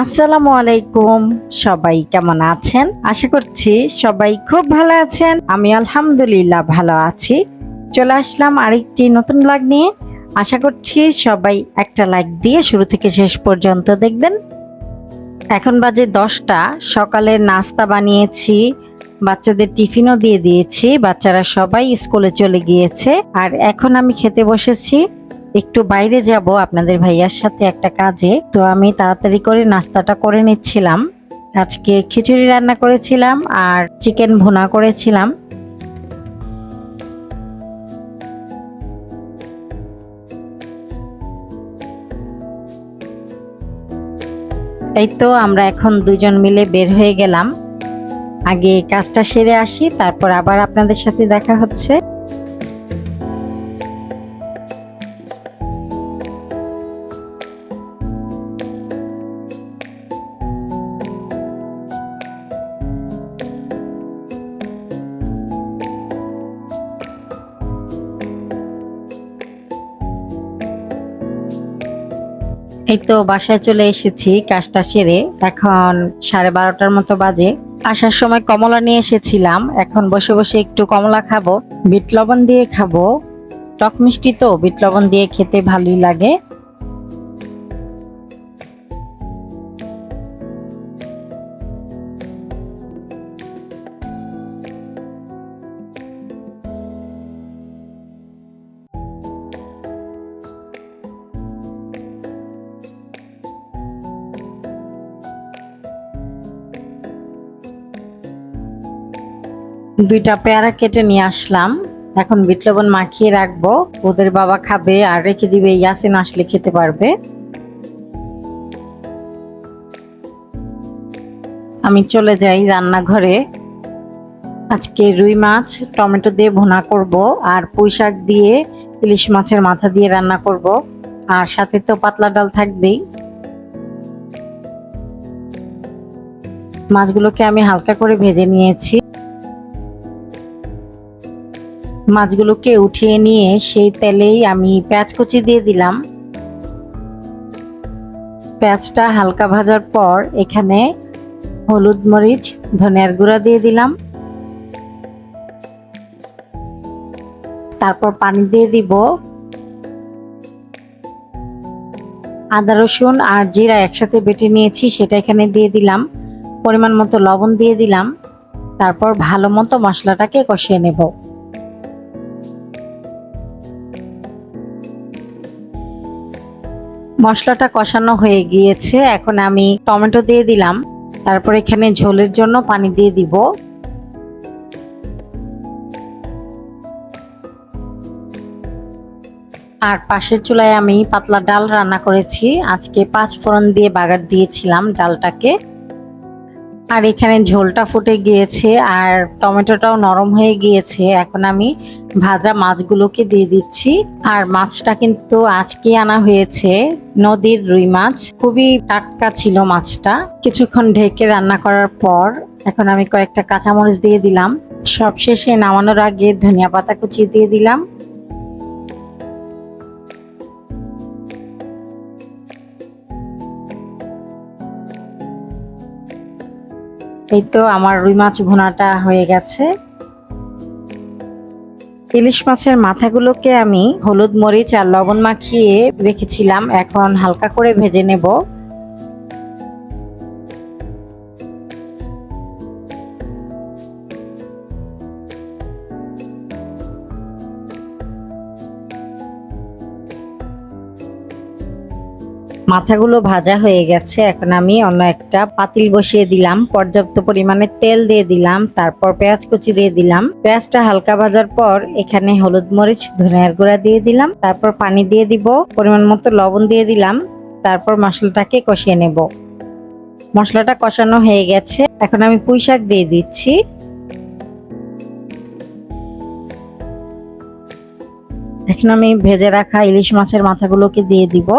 আসসালামু আলাইকুম। সবাই কেমন আছেন? আশা করছি সবাই খুব ভালো আছেন। আমি আলহামদুলিল্লাহ ভালো আছি। চলে আসলাম আরেকটি নতুন ব্লগ নিয়ে। আশা করছি সবাই একটা লাইক দিয়ে শুরু থেকে শেষ পর্যন্ত দেখবেন। এখন বাজে 10টা। সকালের নাস্তা বানিয়েছি, বাচ্চাদের টিফিনও দিয়ে দিয়েছি। বাচ্চারা সবাই স্কুলে চলে গিয়েছে আর এখন আমি খেতে বসেছি। একটু বাইরে যাব আপনাদের ভাইয়ার সাথে একটা কাজে, তো আমি তাড়াতাড়ি করে নাস্তাটা করে নিচ্ছিলাম। আজকে খিচুড়ি রান্না করেছিলাম আর চিকেন ভুনা করেছিলাম। এই তো আমরা এখন দুজন মিলে বের হয়ে গেলাম। আগে কাজটা সেরে আসি, তারপর আবার আপনাদের সাথে দেখা হচ্ছে। এই তো বাসায় চলে এসেছি কাজটা সেরে। এখন 12:30টার মতো বাজে। আসার সময় কমলা নিয়ে এসেছিলাম, এখন বসে বসে একটু কমলা খাবো, বিট লবণ দিয়ে খাবো। টক মিষ্টি তো বিট লবণ দিয়ে খেতে ভালোই লাগে। দুইটা পেয়ারা কেটে নিয়ে আসলাম, এখন বিট লবণ মাখিয়ে রাখবো। ওদের বাবা খাবে আর রেখে দিবে, ইয়াসিন আসলে খেতে পারবে। আমি চলে যাই রান্নাঘরে। আজকে রুই মাছ টমেটো দিয়ে ভুনা করব আর পুঁই শাক দিয়ে ইলিশ মাছের মাথা দিয়ে রান্না করব, আর সাথে তো পাতলা ডাল থাকবেই। মাছগুলোকে আমি হালকা করে ভেজে নিয়েছি। মাছগুলোকে উঠিয়ে নিয়ে সেই তেলেই আমি পেঁয়াজ কুচি দিয়ে দিলাম। পেঁয়াজটা হালকা ভাজার পর এখানে হলুদ মরিচ ধনিয়ার গুঁড়া দিয়ে দিলাম, তারপর পানি দিয়ে দিব। আদা রসুন আর জিরা একসাথে বেটে নিয়েছি, সেটা এখানে দিয়ে দিলাম। পরিমাণ মতো লবণ দিয়ে দিলাম, তারপর ভালো মতো মশলাটাকে কষিয়ে নেব। মশলাটা কষানো হয়ে গিয়েছে, এখন আমি টমেটো দিয়ে দিলাম, তারপর এখানে ঝোলের জন্য পানি দিয়ে দিব। আর পাশের চুলায় আমি পাতলা ডাল রান্না করেছি। আজকে 5 ফোড়ন দিয়ে বাগার দিয়েছিলাম ডালটাকে। আর এখানে ঝোলটা ফুটে গিয়েছে আর টমেটোটাও নরম হয়ে গিয়েছে। এখন আমি ভাজা মাছগুলোকে দিয়ে দিচ্ছি। আর মাছটা কিন্তু আজকে আনা হয়েছে, নদীর রুই মাছ, খুবই টাটকা ছিল মাছটা। কিছুক্ষণ ঢেকে রান্না করার পর এখন আমি কয়েকটা কাঁচামরিচ দিয়ে দিলাম। সবশেষে নামানোর আগে ধনিয়া পাতা কুচি দিয়ে দিলাম। এই তো আমার রুই মাছ ভুনাটা হয়ে গেছে। ইলিশ মাছের মাথাগুলোকে আমি হলুদ মরিচ আর লবণ মাখিয়ে রেখেছিলাম, এখন হালকা করে ভেজে নেব। মাথাগুলো ভাজা হয়ে গেছে, এখন আমি অন্য একটা পাতিল বসিয়ে দিলাম, পর্যাপ্ত পরিমাণে তেল দিয়ে দিলাম, তারপর পেঁয়াজ কুচি দিয়ে দিলাম। পেঁয়াজটা হালকা ভাজার পর এখানে হলুদ মরিচ ধনিয়ার গুঁড়া দিয়ে দিলাম, তারপর পানি দিয়ে দিব, পরিমাণ মতো লবণ দিয়ে দিলাম, তারপর মশলাটাকে কষিয়ে নেব। মশলাটা কষানো হয়ে গেছে, এখন আমি পুঁই শাক দিয়ে দিচ্ছি। এখন আমি ভেজে রাখা ইলিশ মাছের মাথাগুলোকে দিয়ে দিব।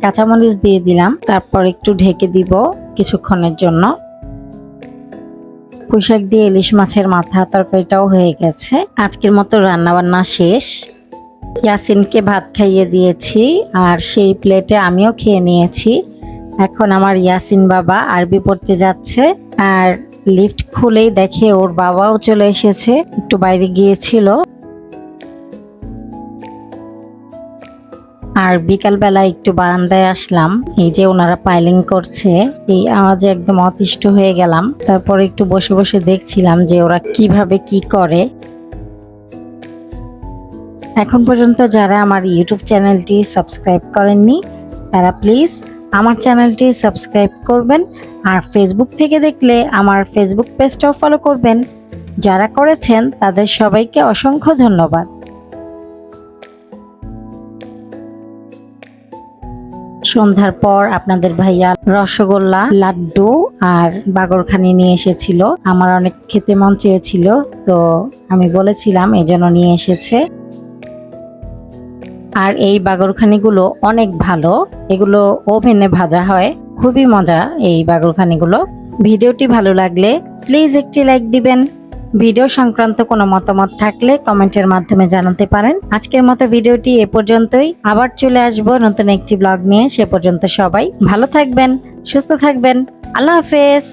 কাঁচামরিচ দিয়ে দিলাম, তারপর একটু ঢেকে দিব কিছুক্ষণের জন্য। পুঁইশাক দিয়ে ইলিশ মাছের মাথা তরকারিটাও হয়ে গেছে। আজকের মতো রান্নাবান্না শেষ। ইয়াসিনকে ভাত খাইয়ে দিয়েছি আর সেই প্লেটে আমিও খেয়ে নিয়েছি। এখন আমার ইয়াসিন বাবা আরবি পড়তে যাচ্ছে, আর লিফট খুলেই দেখে ওর বাবাও চলে এসেছে, একটু বাইরে গিয়েছিল। আর বিকালবেলা একটু বারান্দায় আসলাম, এই যে ওনারা পাইলিং করছে, এই আওয়াজে একদম অতিষ্ঠ হয়ে গেলাম। তারপর একটু বসে বসে দেখছিলাম যে ওরা কিভাবে কি করে। এখন পর্যন্ত যারা আমার ইউটিউব চ্যানেলটি সাবস্ক্রাইব করেননি তারা প্লিজ আমার চ্যানেলটি সাবস্ক্রাইব করবেন, আর ফেসবুক থেকে দেখলে আমার ফেসবুক পেজটাও ফলো করবেন। যারা করেছেন তাদের সবাইকে অসংখ্য ধন্যবাদ। সন্ধ্যার পর আপনাদের ভাইয়া রসগোল্লা, লাড্ডু আর বাগরখানি নিয়ে এসেছিল। আমার অনেক খেতে মন চেয়েছিল, তো আমি বলেছিলাম এই জন্য নিয়ে এসেছে। আর এই বাগরখানিগুলো অনেক ভালো, এগুলো ওভেনে ভাজা হয়, খুবই মজা এই বাগরখানিগুলো। ভিডিওটি ভালো লাগলে প্লিজ একটি লাইক দিবেন। ভিডিও সংক্রান্ত কোনো মতামত থাকলে কমেন্টের মাধ্যমে জানাতে পারেন। আজকের মতো ভিডিওটি এ পর্যন্তই, আবার চলে আসব নতুন একটি ব্লগ নিয়ে। সে পর্যন্ত সবাই ভালো থাকবেন, সুস্থ থাকবেন। আল্লাহ হাফেজ।